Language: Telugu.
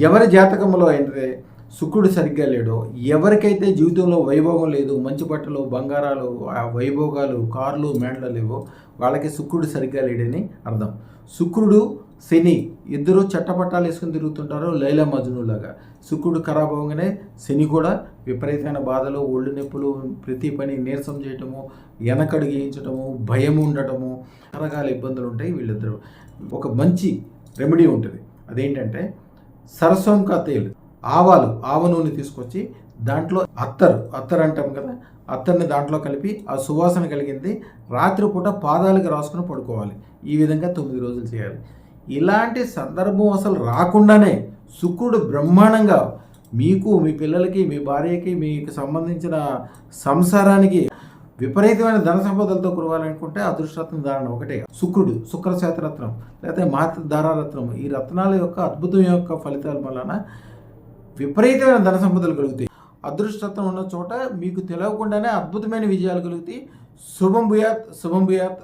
ఎవరి జాతకంలో అయితే శుక్రుడు సరిగ్గా లేడో, ఎవరికైతే జీవితంలో వైభోగం లేదు, మంచి బట్టలు, బంగారాలు, వైభోగాలు, కార్లు, మేండ్లు లేవో వాళ్ళకి శుక్రుడు సరిగ్గా లేడని అర్థం. శుక్రుడు శని ఇద్దరు చట్టపట్టాలు వేసుకుని తిరుగుతుంటారు లైలా మజ్నులాగా. శుక్రుడు ఖరాబ్ అవ్వగానే శని కూడా విపరీతమైన బాధలు, ఒళ్ళు నొప్పులు, ప్రతి పని నీరసం చేయటము, వెనకడుగు వేయించటము, భయం ఉండటము, రకరకాల ఇబ్బందులు ఉంటాయి వీళ్ళిద్దరూ. ఒక మంచి రెమెడీ ఉంటుంది, అదేంటంటే సరస్వం కా తేల్, ఆవ నూనె తీసుకొచ్చి దాంట్లో అత్తరు అంటాం కదా, అత్తర్ని దాంట్లో కలిపి ఆ సువాసన కలిగింది రాత్రిపూట పాదాలకు రాసుకుని పడుకోవాలి. ఈ విధంగా 9 రోజులు చేయాలి. ఇలాంటి సందర్భం అసలు రాకుండానే శుక్రుడు బ్రహ్మాండంగా మీకు, మీ పిల్లలకి, మీ భార్యకి, మీకు సంబంధించిన సంసారానికి విపరీతమైన ధన సంపదలతో కురవాలనుకుంటే అదృష్టరత్నం ధారణ ఒకటే శుక్రుడు, శుక్ర శాతరత్నం లేకపోతే మహత్ ధారారత్నం. ఈ రత్నాల యొక్క అద్భుతం యొక్క ఫలితాల వలన విపరీతమైన ధన సంపదలు కలుగుతాయి. అదృష్టరత్నం ఉన్న చోట మీకు తెలియకుండానే అద్భుతమైన విజయాలు కలుగుతాయి. శుభం భూయాత్, శుభం భూయాత్.